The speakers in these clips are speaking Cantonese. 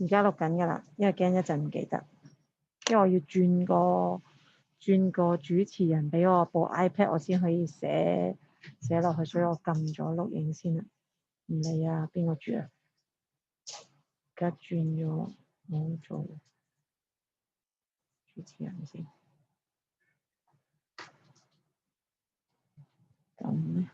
而家錄緊㗎啦，因為驚一陣唔記得，因為我要轉個主持人俾我部 iPad，我先可以寫落去，所以我撳咗錄影先啦。唔理啊，邊個住啊？而家轉咗冇做主持人先。咁咧，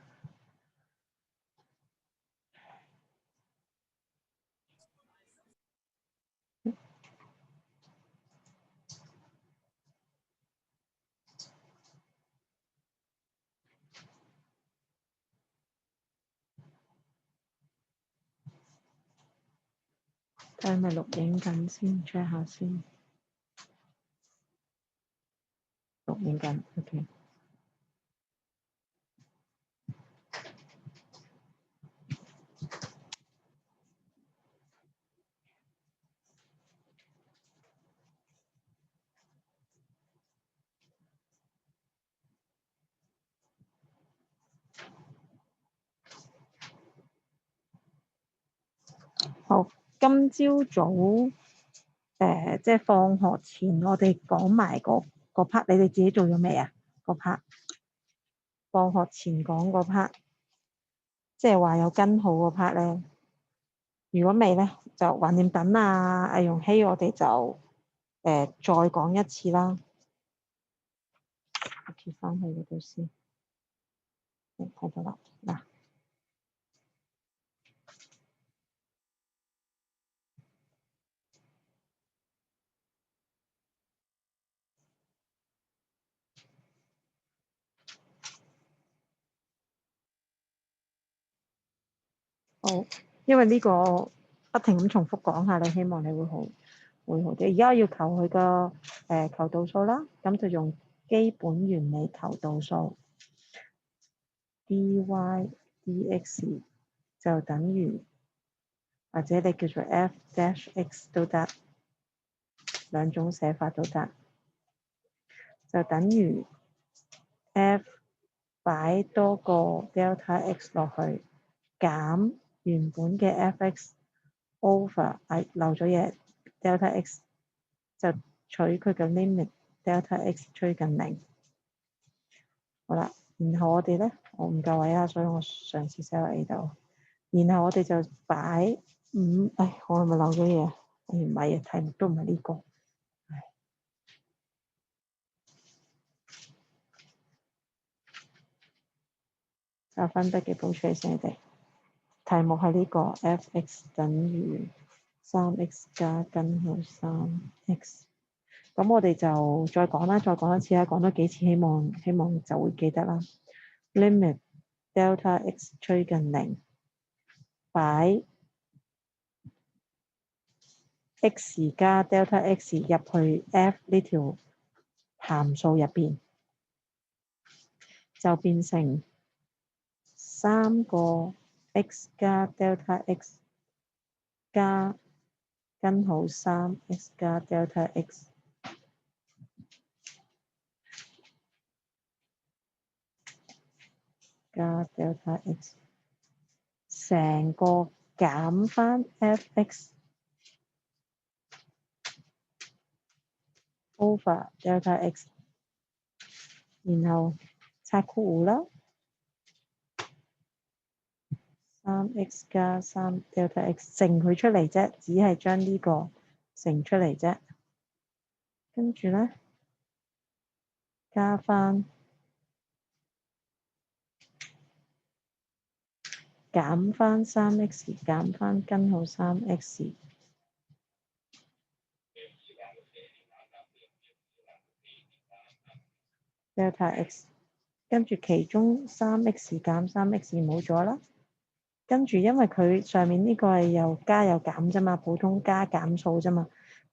睇係咪錄影緊先 check 下先。錄影緊 ，OK。好，今朝早即係放學前，我哋講埋個 part，你哋自己做咗未啊？個 part 放學前講個 part，即係話有跟好個 part 咧。如果未咧，就橫掂等啊，阿容希，我哋就再講一次啦。我貼翻去嗰度先，睇到啦嗱。好，因為呢個不停咁重複講下，你希望你會好啲。而家我要求佢個求度數啦，咁就用基本原理求度數 dy dx 就等於，或者你叫做 f dash x 都得，兩種寫法都得，就等於 f 擺多個 delta x 落去減原本嘅 f(x) over 漏咗嘢 delta x 就取佢嘅 limit delta x 趨近零。好啦，然後我哋咧，我唔夠位啦，所以我嘗試寫落 A 度。然後我哋就擺5，我係咪漏咗嘢？唔係啊，題目都唔係呢個。就分筆記補出嚟先，你哋。題目係呢個 f(x) 等於3x 加根號 3x。咁我哋就再講啦，再講一次啦，講多幾次，希望就會記得啦。limit delta x 趨近零，擺 x 加 delta x 入去 f 呢條函數入邊，就變成3個 x 加 delta x 加根號 3x 加 delta x。加 delta x 成個減翻 f(x) over delta x， 然後拆括弧啦，3x 加3 delta x 乘佢出嚟啫，只係將呢個乘出嚟啫，跟住咧加翻減翻 3x 減翻根號 3x delta x， 跟住其中 3x 減 3x 冇咗啦，跟住因為佢上面呢個係又加又減啫嘛，普通加減數啫嘛，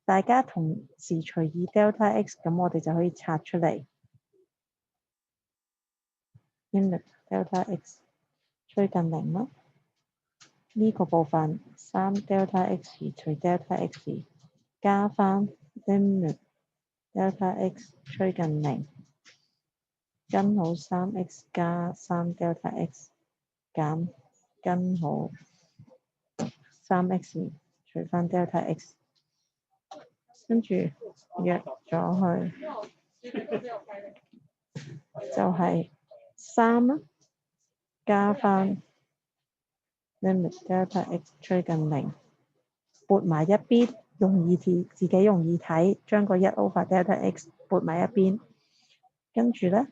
大家同時除以 delta x， 咁我哋就可以拆出嚟 limit delta x 趨近零啦。呢個部分3 delta x 除 delta x 加翻 limit delta x 趨近零，根號 3x 加3 delta x 減根號 3x 除翻 delta x，跟住約咗去，就係3啦，加翻 limit delta x 趨近0，撥埋一邊，自己容易睇，將個1 over delta x 撥埋一邊，跟住咧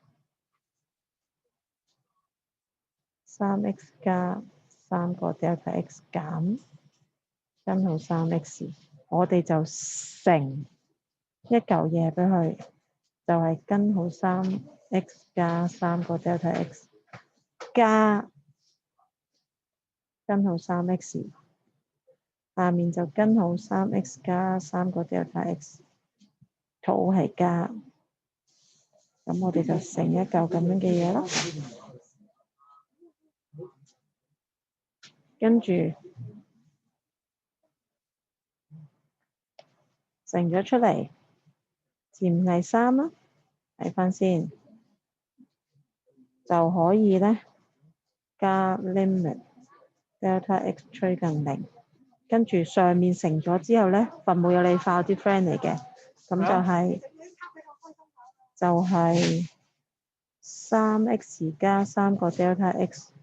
3x 加3個 delta x 減根號3x，我哋就乘一嚿嘢俾佢，就係根號3x 加3個 delta x 加根號3x，下面就根號3x 加3個 delta x， 圖係加，咁我哋就乘一嚿咁樣嘅嘢啦。跟住乘咗出嚟，前面係3啦，睇翻先，就可以咧加 limit delta x 趨近0，跟住上面乘咗之後咧，分母有理化啲 friend 嚟嘅，咁就係3x 加3個 delta x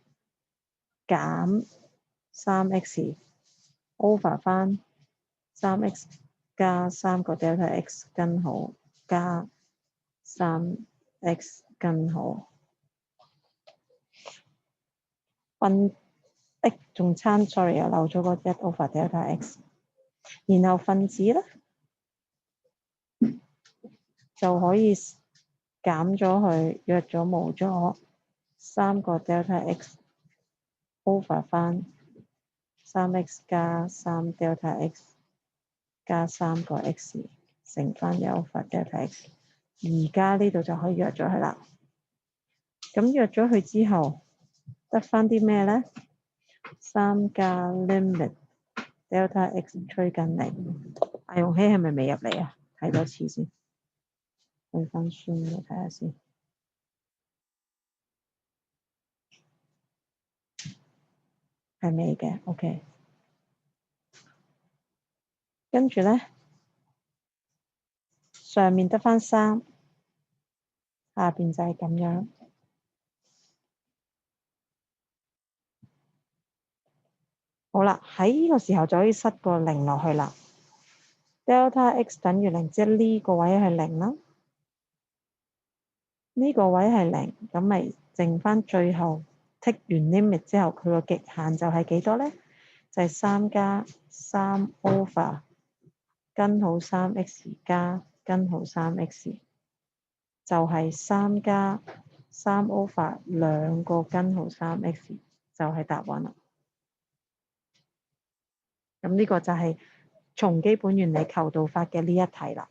減3x over 翻3x 加3個 delta x 根號加3x 根號仲差 sorry 啊，漏咗個1 over delta x， 然後分子咧就可以減咗佢，約咗冇咗3個 delta x over 翻3x 加3 delta x 加3個 x 乘翻1 over delta x， 而家呢度就可以約咗佢啦。咁約咗佢之後，得翻啲咩咧？3加 limit delta x 趨近0。阿容希係咪未入嚟啊？睇多次先，去翻書度睇下先。係未嘅 ，OK。跟住咧，上面得翻3，下邊就係咁樣。好啦，喺呢個時候就可以塞個0落去啦。delta x 等於0，即係呢個位係0啦。呢個位係0，咁咪剩翻最後剔完 limit 之後，佢個極限就係幾多咧？就係3加3 over 根號3x 加根號3x， 就係3加3 over 兩個根號3x， 就係答案啦。咁呢個就係從基本原理求導法嘅呢一題啦。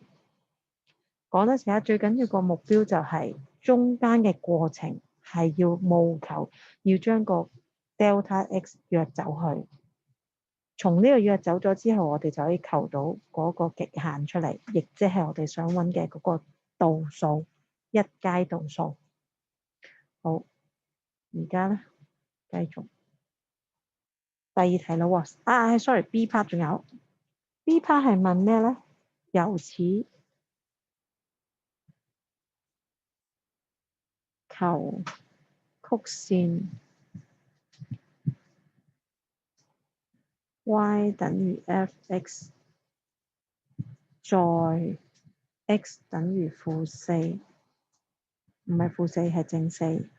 講得成日最緊要個目標就係中間嘅過程係要務求要將個 delta x 約走去。從呢個約走咗之後，我哋就可以求到嗰個極限出嚟，亦即係我哋想揾嘅嗰個度數，一階度數。好，而家咧繼續第二題啦喎。sorry B part 仲有 B part 係問咩咧？由此求曲線 y 等於 f(x) 在 x 等於-4，唔係-4係正4，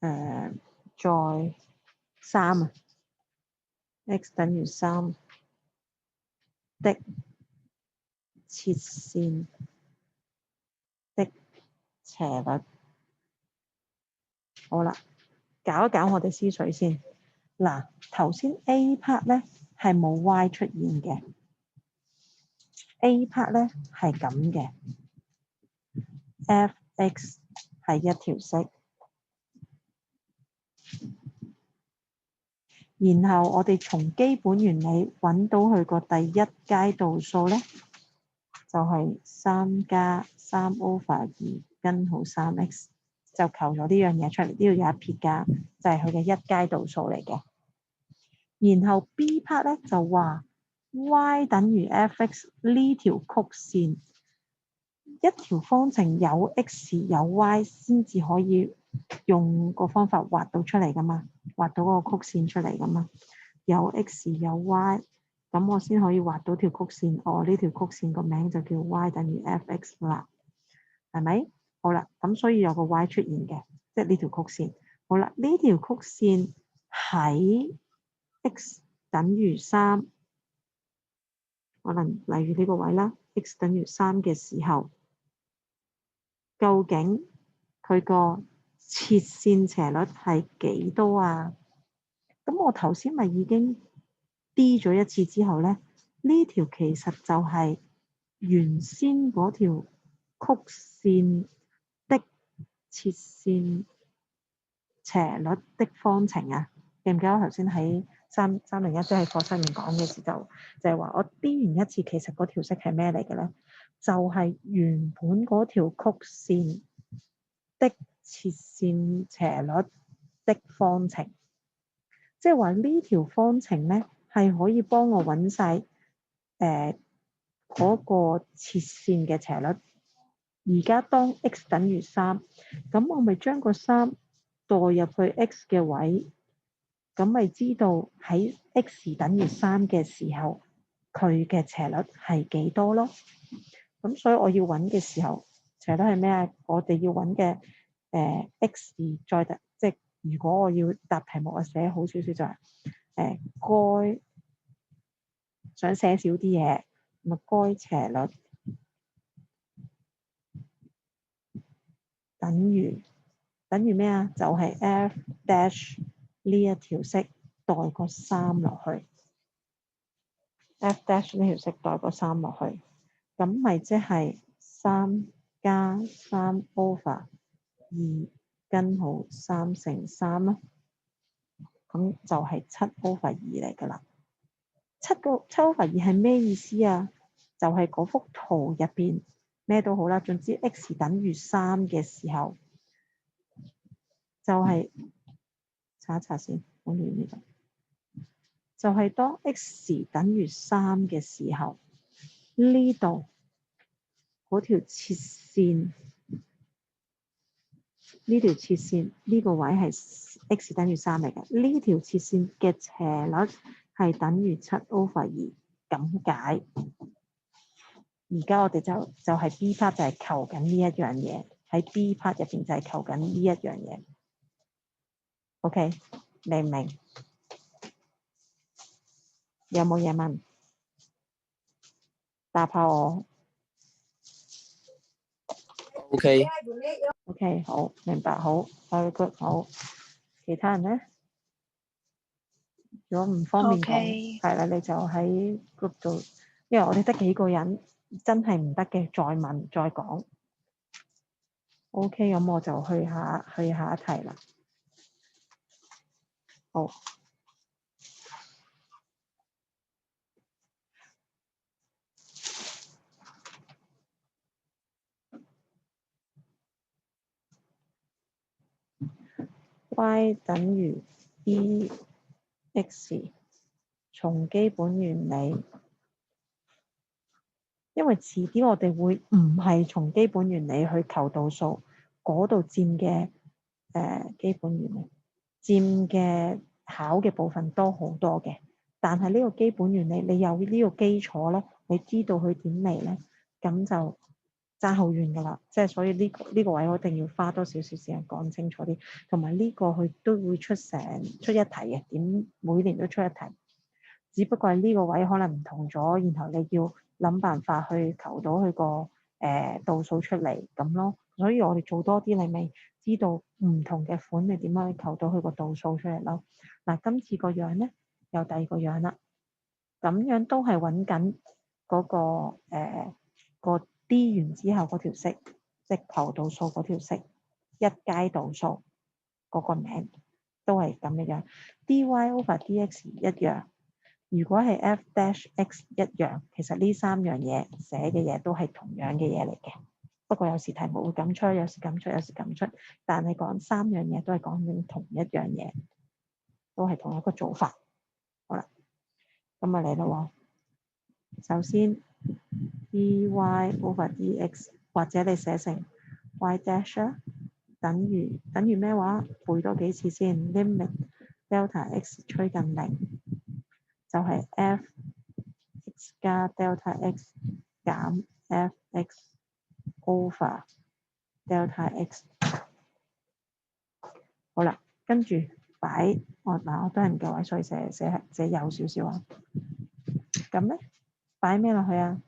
在3啊 x 等於3的切線的斜率。好啦，搞一搞我哋思緒先。嗱，頭先 A part 咧係冇 y 出現嘅。A part 咧係咁嘅 ，f(x) 係一條式，然後我哋從基本原理揾到佢個第一階度數咧，就係3加3 over 2根號3x， 就求咗呢樣嘢出嚟，呢度有一撇㗎，就係佢嘅一階度數嚟嘅。然後 B part 咧就話 y 等於 f(x) 呢條曲線，一條方程有 x 有 y 先至可以用個方法畫到出嚟噶嘛，畫到個曲線出嚟噶嘛。有 x 有 y， 咁我先可以畫到條曲線。呢條曲線個名就叫 y 等於 f(x) 啦，係咪？好啦，咁所以有個 y 出現嘅，即係呢條曲線。好啦，呢條曲線喺 x 等於3，可能例如呢個位啦 ，x 等於3嘅時候，究竟佢個切線斜率係幾多啊？咁我頭先咪已經 D 咗一次之後咧，呢條其實就係原先嗰條曲線的切線斜率的方程啊！記唔記得我頭先喺301即係課室面講嘅時就係話我 D 完一次，其實嗰條式係咩嚟嘅咧？就係原本嗰條曲線的切線斜率的方程，即係話呢條方程咧係可以幫我揾晒嗰個切線嘅斜率。而家當 x 等於3，咁我咪將個3代入去 x 嘅位，咁咪知道喺 x 等於3嘅時候，佢嘅斜率係幾多咯？咁所以我要揾嘅時候，斜率係咩啊？我哋要揾嘅x 再即係如果我要答題目，我寫好少少就係該想寫少啲嘢，咪該斜率等於咩啊？就係 f dash 呢一條式代個3落去 ，f dash 呢條式代個3落去，咁咪即係3加3 over 2根號3乘3咯，咁就係7 over 2嚟㗎啦。7 over 2係咩意思啊？就係嗰幅圖入邊咩都好啦，總之 x 等於3嘅時候，就係查一查先，好亂呢度。就係當 x 等於3嘅時候，呢度嗰條切線，呢條切線呢個位係 x 等於3嚟嘅，呢條切線嘅斜率係等於7 over 2，咁解。而家我哋就係 B part 就係求緊呢一樣嘢，喺 B part 入邊就係求緊呢一樣嘢。OK， 明唔明？有冇嘢問？答下我。OK， 好，明白，好 very good， 好。其他人咧，如果唔方便講，係啦，你就喺 group 度，因為我哋得幾個人，真係唔得嘅，再問再講。OK，咁我就去下一題啦。好。y 等於 dx， 從基本原理，因為遲啲我哋會唔係從基本原理去求度數，嗰度佔嘅基本原理佔嘅考嘅部分多好多嘅，但係呢個基本原理你有呢個基礎咧，你知道佢點嚟咧，咁就爭好遠㗎啦，即係所以呢個位我一定要花多少少時間講清楚啲，同埋呢個佢都會出一題嘅，每年都出一題，只不過係呢個位可能唔同咗，然後你要諗辦法去求到佢個度數出嚟咁咯，所以我哋做多啲，你咪知道唔同嘅款你點樣去求到佢個度數出嚟咯。嗱，今次個樣咧有第二個樣啦，咁樣都係揾緊嗰個 D 完之後嗰條式，即係求度數嗰條式，一階度數嗰個名都係咁嘅樣 ，dy over dx 一樣。如果係 f dash x 一樣，其實呢三樣嘢寫嘅嘢都係同樣嘅嘢嚟嘅。不過有時題目會咁出，有時咁出，有時咁出。但係講三樣嘢都係講緊同一樣嘢，都係同一個做法。好啦，咁啊嚟啦喎。首先 dy over dx 或者你寫成 y dash 等於咩話？背多幾次先 limit delta x 趨近零就係 f x 加 delta x 減 f x over delta x。好啦，跟住擺我多人嘅位，所以寫右少少啊。咁咧擺咩落去啊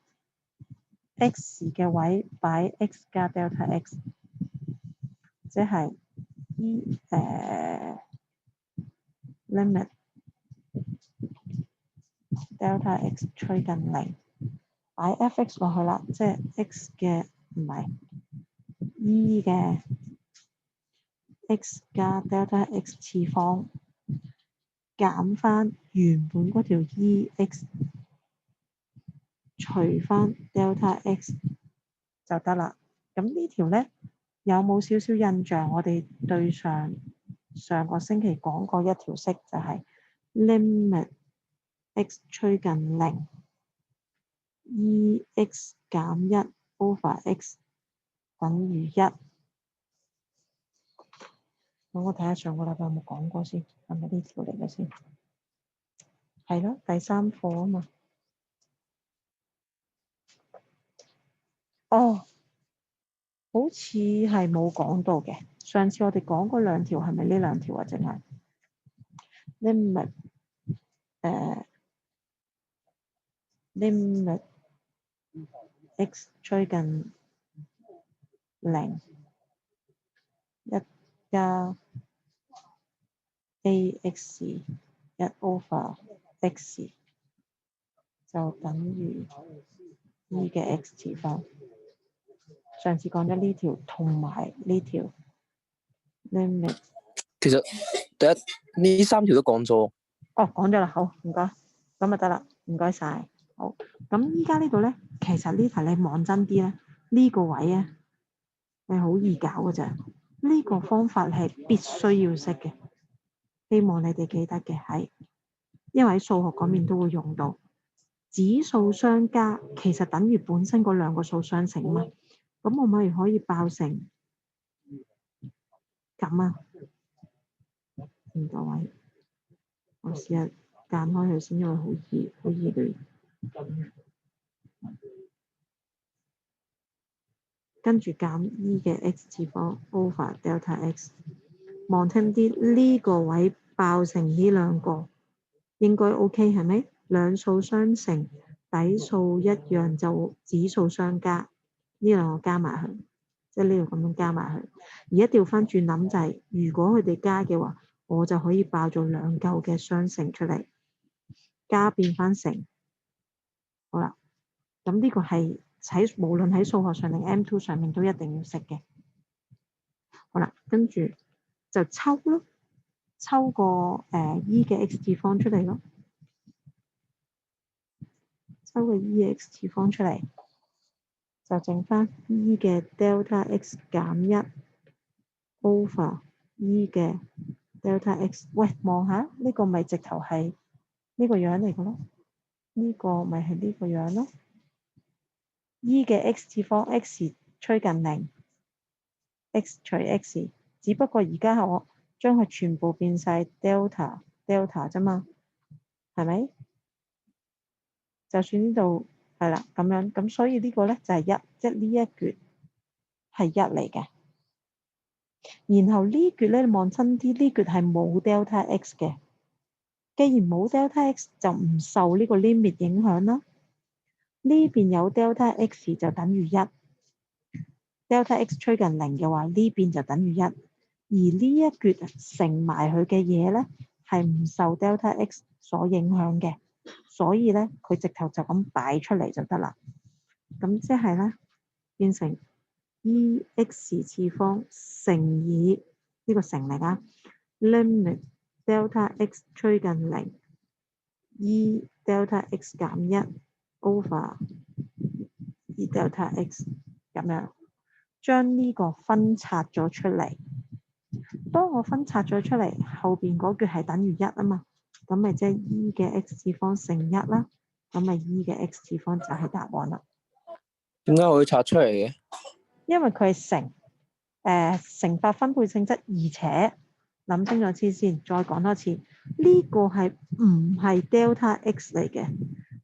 ？x 嘅位擺 x 加 delta x， 即係limit delta x 趨近零，擺 f(x) 落去啦，即係 x 嘅唔係 e 嘅 x 加 delta x 次方減翻原本嗰條 e(x) 除翻 delta x 就得啦。咁呢條咧有冇少少印象？我哋對上個星期講過一條式就係 limit x 趨近零 e(x) 減一 over x 等於一。咁我睇下上個禮拜有冇講過先，係咪呢條嚟嘅先？係咯，第3課啊嘛。哦，好似係冇講到嘅。上次我哋講嗰兩條係咪呢兩條啊？淨係 limit x 趨近零1加 ax 1 over x 就等於 e 嘅 x 次方。上次講咗呢條同埋呢條 limit。其實第一呢3條都講咗。哦，講咗啦，好，唔該，咁就得啦，唔該晒。好，咁依家呢度咧，其實呢題你望真啲咧，呢個位啊係好易搞嘅咋。呢個方法係必須要識嘅，希望你哋記得嘅係，因為喺數學嗰面都會用到指數相加，其實等於本身嗰兩個數相乘啊嘛。咁我咪可以爆成咁啊？唔該位，我試下間開佢先，因為好易亂。跟住減 e 嘅 x 次方 over delta x， 望聽啲呢個位爆成呢兩個應該 OK 係咪？兩數相乘，底數一樣就指數相加，呢兩個加埋去，即係呢度咁樣加埋去。而家調翻轉諗就係，如果佢哋加嘅話，我就可以爆做兩嚿嘅相乘出嚟，加變翻乘。好啦，咁呢個係無論喺數學上定 M2 上面都一定要識嘅。好啦，跟住就抽咯，抽個e 嘅 x 次方出嚟咯，抽個 e 嘅 x 次方出嚟，就剩翻 e 嘅 delta x 減一 over e 嘅 delta x。喂，望下呢個咪直頭係呢個樣嚟嘅咯，呢個咪係呢個樣咯。e 嘅 x 次方 x 趨近零 x 除 x， 只不過而家我將佢全部變晒 delta 啫嘛，係咪？就算呢度係啦咁樣，咁所以呢個咧就係一，即係呢一橛係一嚟嘅。然後呢橛咧，你望真啲，呢橛係冇 delta x 嘅。既然冇 delta x，就唔受呢個 limit 影響啦。呢邊有 delta x 就等於一。delta x 趨近零嘅話，呢邊就等於一，而呢一橛乘埋佢嘅嘢咧，係唔受 delta x 所影響嘅，所以咧佢直頭就咁擺出嚟就得啦。咁即係咧變成 e(x) 次方乘以呢個乘嚟啊 limit delta x 趨近零 e delta x 減一 over e delta x 咁樣。將呢個分拆咗出嚟，當我分拆咗出嚟，後邊嗰橛係等於一啊嘛，咁咪即係 e 嘅 x 次方乘一啦。咁咪 E 嘅 x 次方就係答案啦。點解我會拆出嚟嘅？因為佢係乘法分配性質，而且諗清楚啲先，再講多次，呢個係唔係 delta x 嚟嘅，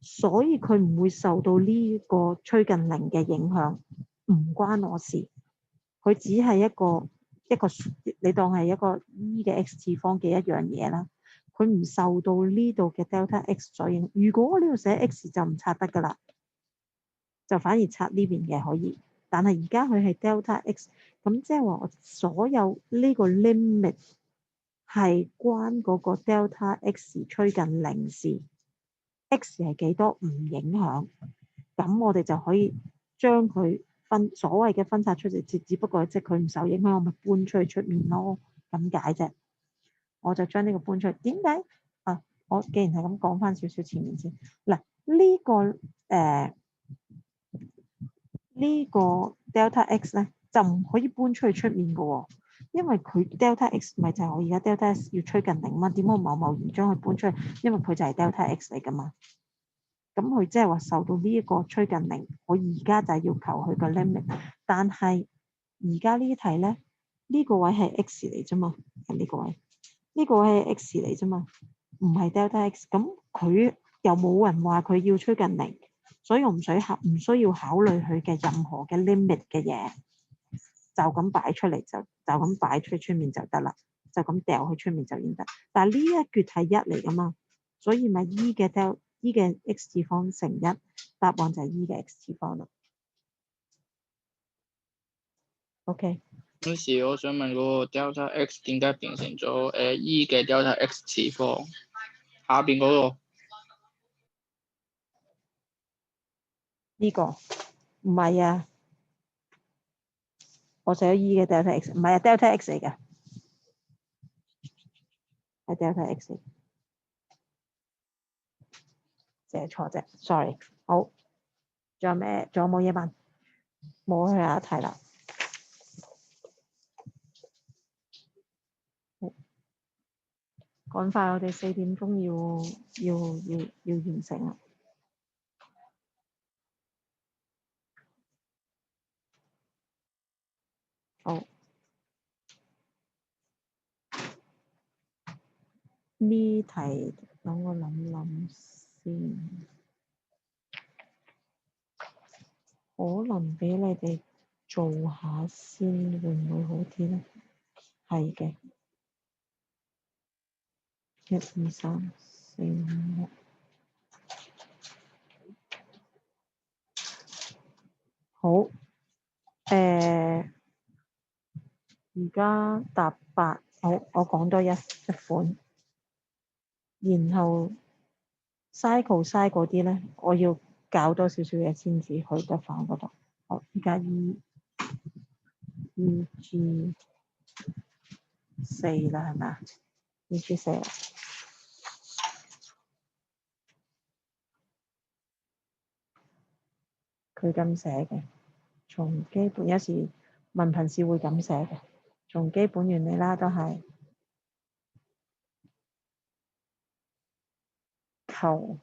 所以佢唔會受到呢個趨近零嘅影響，唔關我事。佢只係一個你當係一個 E 嘅 x 次方嘅一樣嘢啦。佢唔受到呢度嘅 delta x 所影響。如果我呢度寫 x 就唔拆得噶啦，就反而拆呢邊嘅可以。但係而家佢係 delta x， 咁即係話我所有呢個 limit 係關嗰個 delta x 趨近零時 x 係幾多唔影響，咁我哋就可以將佢所謂嘅分拆出嚟，只不過即係佢唔受影響，我咪搬出去出面咯，咁解啫。我就將呢個搬出去。點解啊？我既然係咁講翻少少前面先嗱，呢個呢個 delta x 咧就唔可以搬出去出面嘅喎，因為佢 delta x 咪就係我而家 delta x 要趨近零嘛，點解我貿然將佢搬出去？因為佢就係 delta x 嚟噶嘛，咁佢即係話受到呢一個趨近零，我而家就係要求佢個 limit， 但係而家呢題咧呢個位係 x 嚟啫嘛，係呢個位，呢個位係 x 嚟啫嘛，唔係 delta x， 咁佢又冇人話佢要趨近零。所以我唔需要考慮佢嘅任何嘅 limit 嘅嘢，就咁擺出嚟就咁擺出面就得啦，就咁掉去出面就已經得。但係呢一橛係一嚟噶嘛，所以咪 E 嘅 x 次方乘一，答案就係 E 嘅 x 次方啦。OK。嗰時我想問嗰個 delta x 點解變成咗E 嘅 delta x 次方？下邊嗰個呢個唔係啊，我寫咗 E 嘅 delta x， 唔係啊 delta x 嚟嘅，係 delta x 嚟，寫錯啫 ，sorry。好，仲有咩？仲有冇嘢問？冇，去下一題啦。趕快，我哋4點鐘要完成啦。好，呢題等我諗諗先，可能俾你哋做下先，會唔會好啲呢？係嘅，1、2、3、4、5、6。好，而家答8，好，我講多一款，然後 cycle 嗰啲咧，我要搞多少少嘢先至去得返嗰度。好，而家EG4啦，係咪啊？EG4，佢咁寫嘅，從基本有時文憑試會咁寫嘅，從基本原理啦，都係求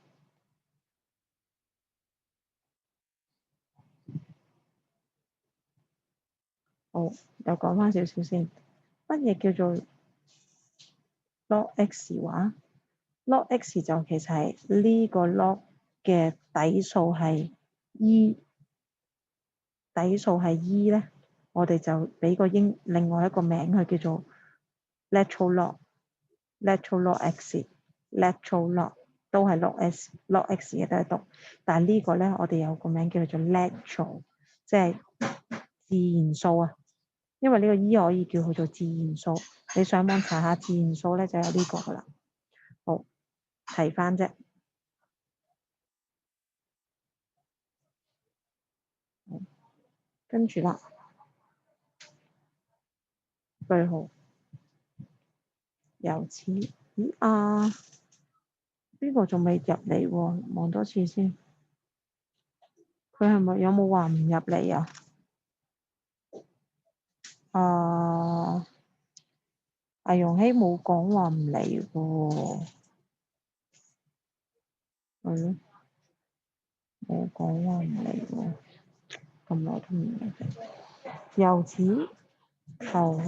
好，又講返少少先，乜嘢叫做 log x 話？log x 就其實係呢個 log 嘅底數係 e， 底數係 e 咧，我哋就俾個另外一個名佢叫做 lateral log x 都係 log x 嘅都係讀，但係呢個咧我哋有個名叫做 lateral， 即係自然數啊，因為呢個 e 可以叫佢做自然數，你上網查下自然數咧就有呢個噶啦。好，提翻啫。跟住啦，句號由此，咦啊，呢個仲未入嚟喎，望多次先。佢係咪有冇話唔入嚟啊？阿容希冇講話唔嚟喎，係咯。我講話唔嚟喎，咁耐都唔嚟嘅。由此後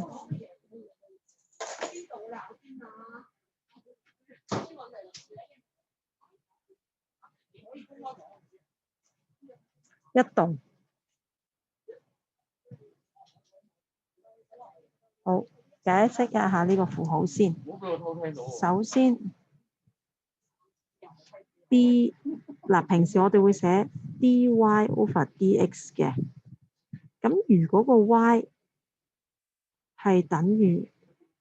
一動。好，解釋一下呢個符號先。首先 d 嗱，平時我哋會寫 dy over dx 嘅。咁如果個 y 係等於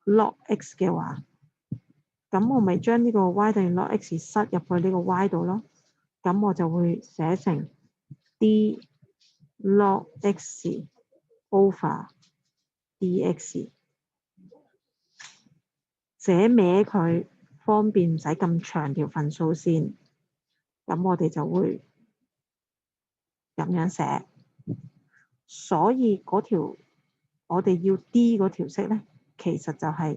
log x 嘅話，咁我咪將呢個 y 等於 log x 塞入去呢個 y 度咯。咁我就會寫成 d log x over dx。寫歪佢，方便唔使咁長條份數先。咁我哋就會咁樣寫。所以嗰條我哋要 D 嗰條式咧，其實就係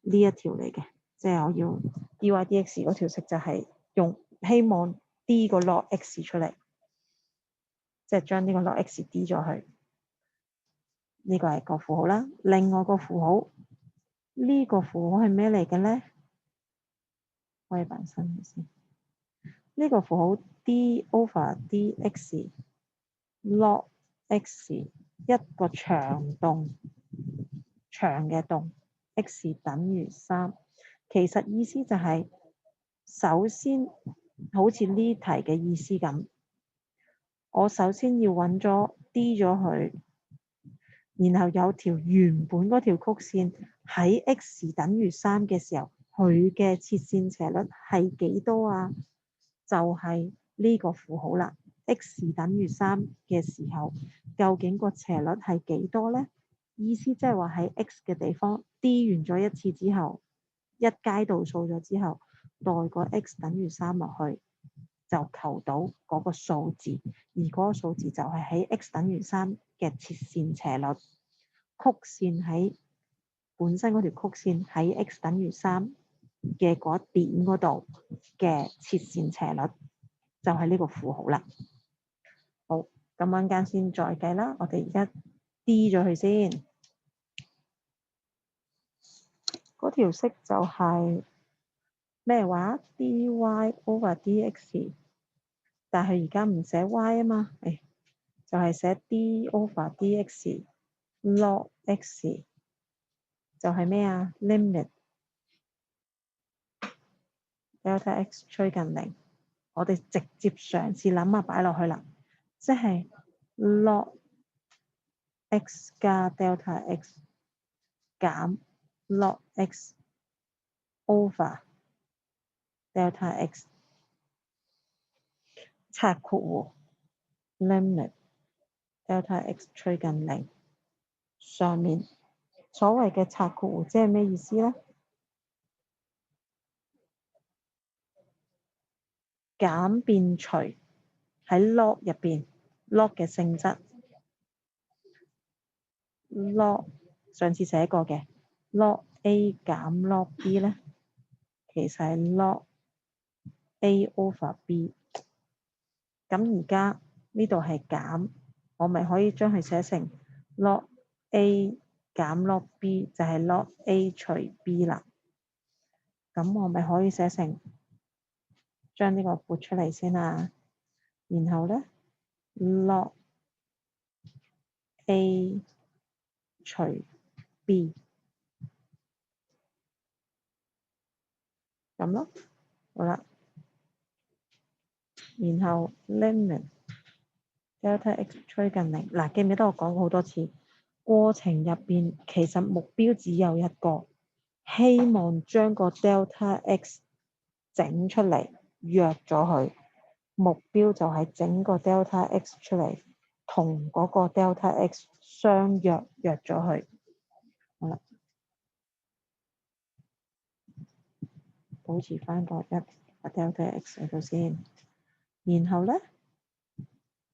呢一條嚟嘅，即係我要 dy/dx 嗰條式就係用希望 D 個 log x 出嚟，即係將呢個 log x D 咗去。呢個係個符號啦。另外個符號，呢個符號係咩嚟嘅咧？可以扮新嘅先。呢個符號 d over dx log x 一個長動，長嘅動 x 等於3。其實意思就係、首先好似呢題嘅意思咁，我首先要揾咗 d 咗佢，然後有條原本嗰條曲線喺 x 等於3嘅時候，佢嘅切線斜率係幾多啊？就係呢個符號啦。x 等於3嘅時候，究竟個斜率係幾多呢？意思即係話喺 x 嘅地方 d 完咗一次之後，一階度數咗之後，代個 x 等於3落去，就求到嗰個數字。而嗰個數字就係喺 x 等於3嘅切線斜率。曲線喺本身嗰條曲線喺 x 等於3嘅嗰點嗰度嘅切線斜率，就係呢個符號啦。好，咁陣間先再計啦。我哋而家 D 咗佢先。嗰條式就係咩話 ？dy over dx，但係而家唔寫 y 啊嘛，就係寫 d over dx log x，就係咩啊 ？limit delta x 趨近0。我哋直接嘗試諗下擺落去啦，即係 log x 加 delta x 減 log x over delta x 拆括弧 limit delta x 趨近0。上面所謂嘅拆括弧即係咩意思呢？減變除喺 log 入邊 log 嘅性質 log 上次寫過嘅 log a 減 log b 呢，其實係 log a over b。咁而家呢度係減，我咪可以將佢寫成 log a 減 log b 就係 log a 除 b 啦。咁我咪可以寫成將呢個撥出嚟先啦。然後呢 log a 除 b 咁咯，好啦。然後 limit delta x 趨近0。嗱，記唔記得我講過好多次？過程入邊其實目標只有一個，希望將個 delta x 整出嚟，約咗佢。目標就係整個 delta x 出嚟，同嗰個 delta x 相約，約咗佢。好啦，保持翻個delta x 喺度先。然後呢，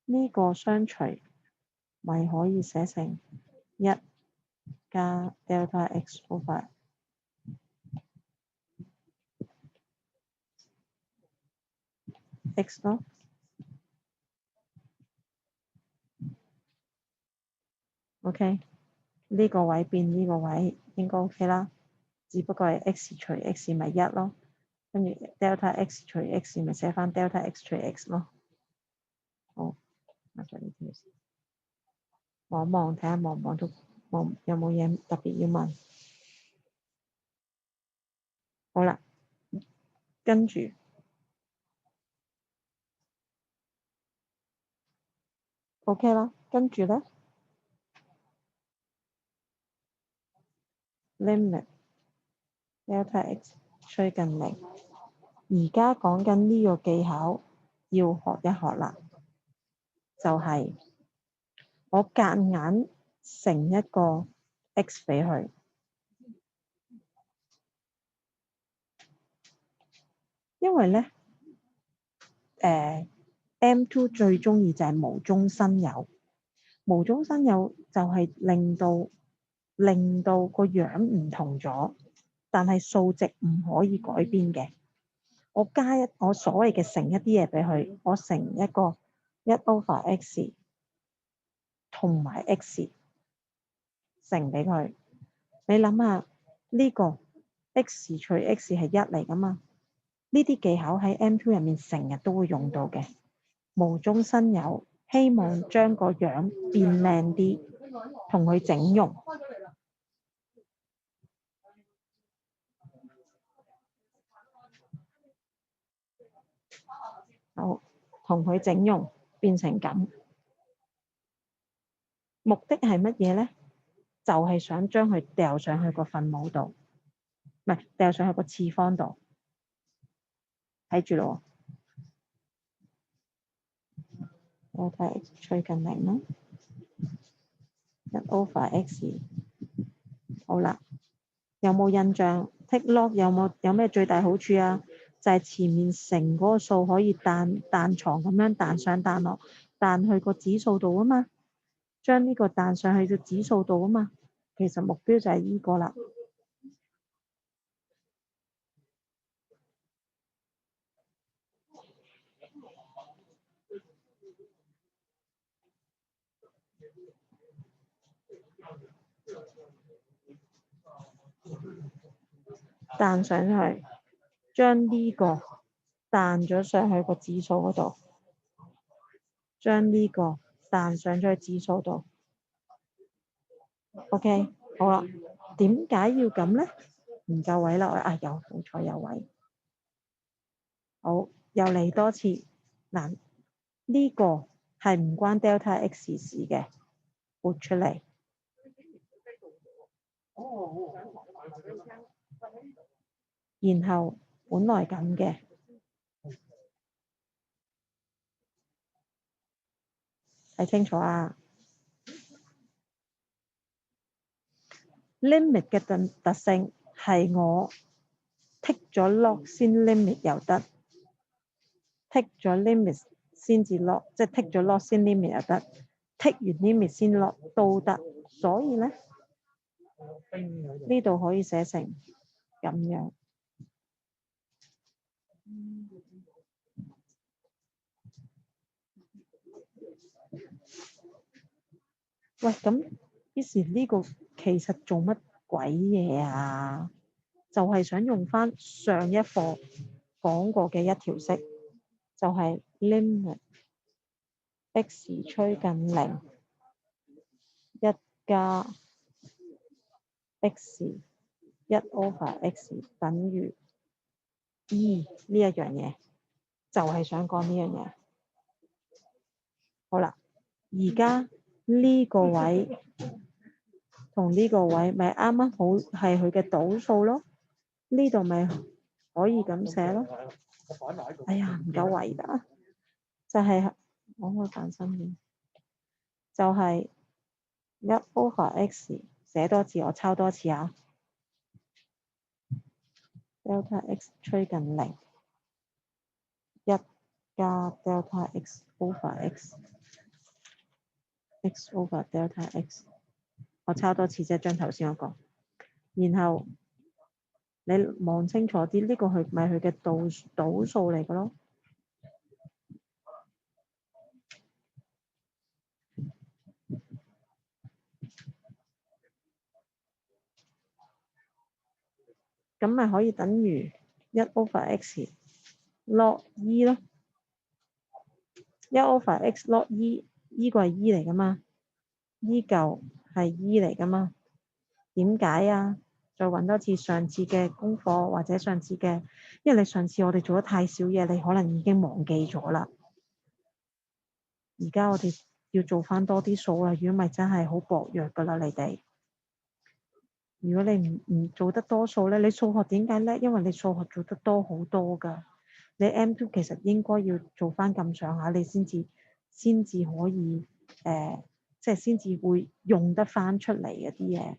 呢個相除咪可以寫成1加 delta x over x 咯。OK，呢個位變呢個位應該 OK 啦，只不過係 x 除 x 咪1咯，跟住 delta x 除 x 咪寫翻 delta x 除 x 咯。好，我再呢條先望一望，睇下望唔望到有冇嘢特別要問。好啦，跟住OK 啦，跟住咧 limit delta x 趨近0，而家講緊呢個技巧要學一學啦，就係我夾硬乘一個 x 俾佢，因為咧M2 最鍾意就係無中生有，無中生有就係令到個樣唔同咗，但係數值唔可以改變嘅。我所謂嘅乘一啲嘢俾佢，我乘一個1/(x) 同埋 x 乘俾佢。你諗下呢個 x 除 x 係1嚟㗎嘛？呢啲技巧喺 M2 入面成日都會用到嘅。無中生有，希望將個樣變靚啲，同佢整容。好，同佢整容變成咁，目的係乜嘢呢？就係想將佢掉上去個分母度，唔係掉上去個次方度。睇住咯喎，我睇 x 趨近0啦，1/(x) 好啦，有冇印象 ？Take log 有咩最大好處啊？就係前面乘嗰個數可以彈床咁樣彈上彈落，彈去個指數度啊嘛，將呢個彈上去個指數度啊嘛。其實目標就係呢個啦。彈上去，將呢個彈咗上去個指數嗰度，將呢個彈上咗去指數度。OK，好啦，點解要咁呢？唔夠位啦，啊有，好彩有位。好，又嚟多次。嗱，呢個係唔關 delta x 事嘅，撥出嚟。然後本來咁嘅，睇清楚啊 ！limit 嘅特性係我剔咗 log 先 limit 又得，剔咗 limit 先至 log，即係剔咗 log 先 limit 又得，剔完 limit 先 log 都得。所以咧，呢度可以寫成咁樣。喂，咁於是呢個其實做乜鬼嘢啊？就係想用返上一課講過嘅一條式，就係 limit x 趨近0，1加 x 1/(x) 等於2呢一樣嘢，就係想講呢樣嘢。好啦，而家呢個位同呢個位咪啱啱好係佢嘅倒數咯，呢度咪可以咁寫咯。哎呀，唔夠位㗎，就係我可以反身嘅，就係 1/(x) 寫多次，我抄多次啊。delta x 趨近0，1加 delta x over x over delta x， 我抄多次啫，將頭先嗰個。然後你望清楚啲，呢個係咪佢嘅倒數嚟嘅咯？咁咪可以等於1/x log E 咯。1/x log E， 呢個係 E 嚟噶嘛？依舊係 E 嚟噶嘛？點解啊？再揾多次上次嘅功課或者上次嘅，因為你上次我哋做得太少嘢，你可能已經忘記咗啦。而家我哋要做翻多啲數啦，如果唔係真係好薄弱噶啦，你哋。如果你唔做得多數咧，你數學點解叻？因為你數學做得多好多噶。你 M2 其實應該要做翻咁上下，你先至可以即係先至會用得翻出嚟嗰啲嘢。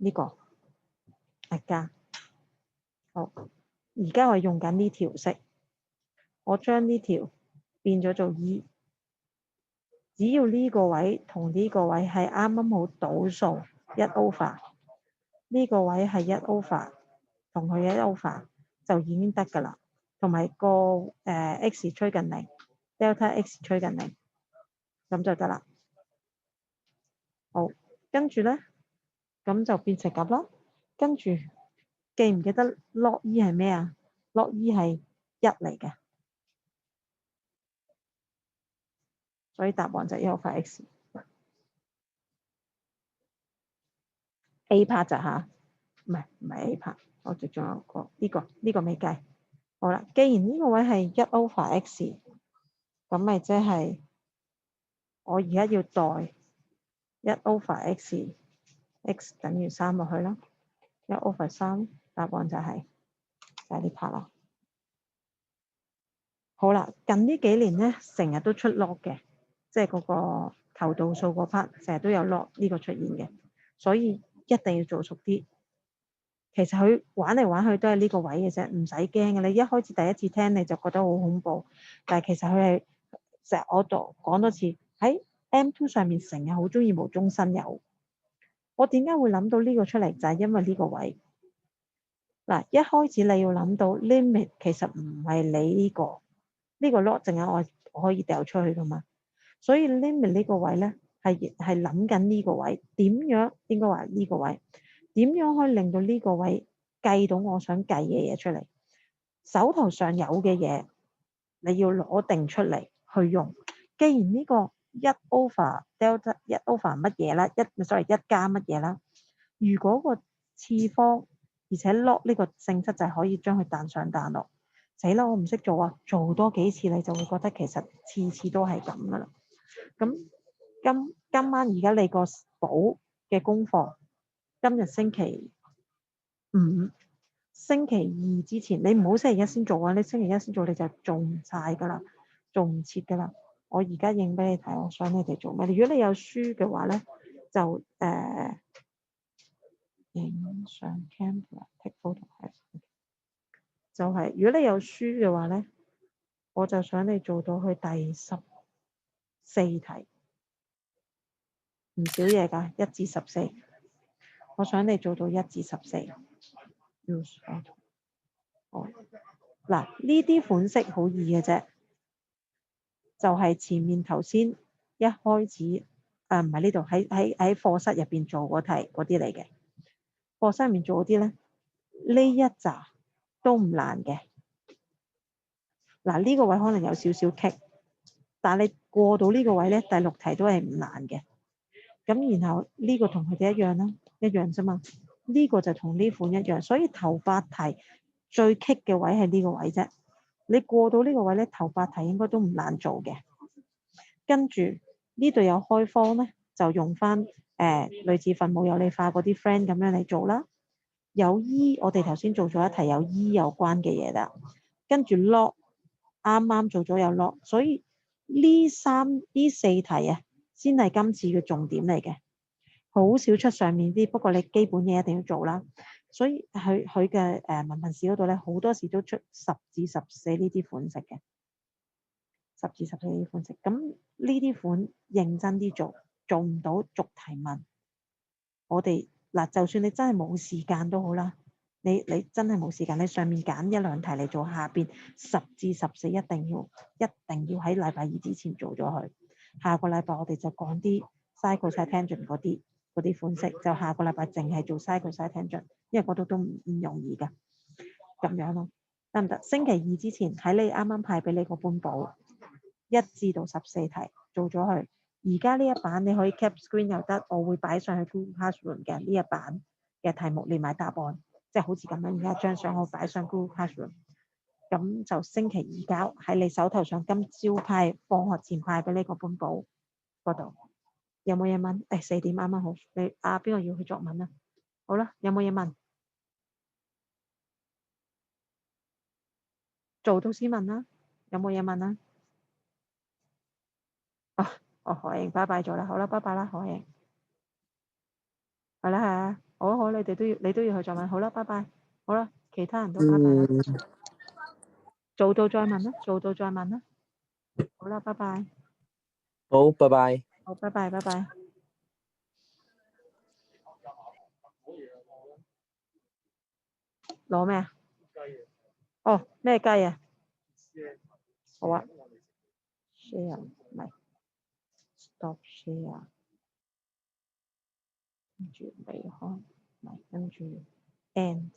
呢個大家好，而家我用緊呢條式，我將呢條變咗做 E， 只要呢個位同呢個位係啱啱好倒數1/，呢個位係1/，同佢1/，就已經得㗎啦。同埋個x 趨近0 ，delta x 趨近0，咁就得啦。好，跟住咧，咁就變成咁咯。跟住記唔記得 log E 係咩啊？ log E 係1嚟嘅，所以答案就係1/x。A part 咋嚇？唔係 A part， 我哋仲有個呢個未計。好啦，既然呢個位係1/x， 咁咪即係我而家要代1/x， x 等於3落去啦。1/3，答案就係呢 part 啦。好啦，近呢幾年咧，成日都出 log 嘅，即係嗰個求導數嗰 part，成日都有 log 呢個出現嘅，所以一定要做熟啲。其實佢玩嚟玩去都係呢個位嘅啫，唔使驚嘅。你一開始第一次聽你就覺得好恐怖，但係其實佢係成日我度講多次喺 M2 上面成日好中意無中生有。我點解會諗到呢個出嚟？就係因為呢個位嗱，一開始你要諗到 limit 其實唔係你呢個 log 淨係我可以掉出去噶嘛，所以 limit 呢個位咧係諗緊呢個位點樣，應該話呢個位點樣可以令到呢個位計到我想計嘅嘢出嚟。手頭上有嘅嘢你要攞定出嚟去用。既然呢個1/delta 1/乜嘢啦，1加乜嘢啦，如果個次方而且 log 呢個性質就係可以將佢彈上彈落。死啦！我唔識做啊，做多幾次你就會覺得其實次次都係咁噶啦。咁今晚而家你個補嘅功課，今日星期5，星期2之前你唔好星期1先做啊！你星期1先做你就做唔晒噶啦，做唔切噶啦。我而家影俾你睇，我想你哋做咩？如果你有書嘅話咧，就影上 camera take photo。就係如果你有書嘅話咧，我就想你做到去第14題，唔少嘢㗎，1至14。我想你做到1至14。好，嗱，呢啲款式好易嘅啫，就係前面頭先一開始唔係呢度喺課室入邊做嗰題嗰啲嚟嘅。課室入面做嗰啲咧，呢一紮都唔難嘅。嗱，呢個位可能有少少棘，但係你過到呢個位咧，第6題都係唔難嘅。咁然後呢個同佢哋一樣啦，一樣啫嘛。呢個就同呢款一樣，所以頭8題最棘嘅位係呢個位啫。你過到呢個位咧，頭8題應該都唔難做嘅。跟住呢度有開方咧，就用翻類似分母有理化嗰啲 friend 咁樣嚟做啦。有 E， 我哋頭先做咗一題有 E 有關嘅嘢啦。跟住 log 啱啱做咗有 log，所以呢4題啊，先係今次嘅重點嚟嘅。好少出上面啲，不過你基本嘢一定要做啦。所以佢嘅文憑試嗰度咧，好多時都出10至14呢啲款式嘅，10至14呢啲款式。咁呢啲款認真啲做，做唔到逐題問。我哋嗱，就算你真係冇時間都好啦，你真係冇時間，你上面揀1、2題嚟做，下邊10至14一定要喺禮拜2之前做咗佢。下個禮拜我哋就講啲 cycle tangent 嗰啲嗰啲款式，就下個禮拜淨係做 cycle side tangent，因為嗰度都唔容易㗎，咁樣咯，得唔得？星期二之前喺你啱啱派俾你個本簿1至到14題做咗佢。而家呢一版你可以 cap screen 又得，我會擺上去 Google Classroom 嘅呢一版嘅題目連埋答案，即係好似咁樣，而家張相我擺上 Google Classroom， 咁就星期二交喺你手頭上，今朝派放學前派俾你個本簿嗰度。有冇嘢問？4點啱啱好，你邊個要去作文啊？好啦，有冇嘢問？做到先問啦，有冇嘢問啊？何瑩拜拜咗啦，好啦，拜拜啦，何瑩。係啦係啊，好，你哋都要去作文，好啦，拜拜，好啦，其他人都拜拜啦，做到再問啦，做到再問啦，好啦，拜拜，好，拜拜。好，拜拜，拜拜。攞咩啊？哦，咩雞啊？好啊。share 唔係 stop share， 跟住離開，唔係跟住 end。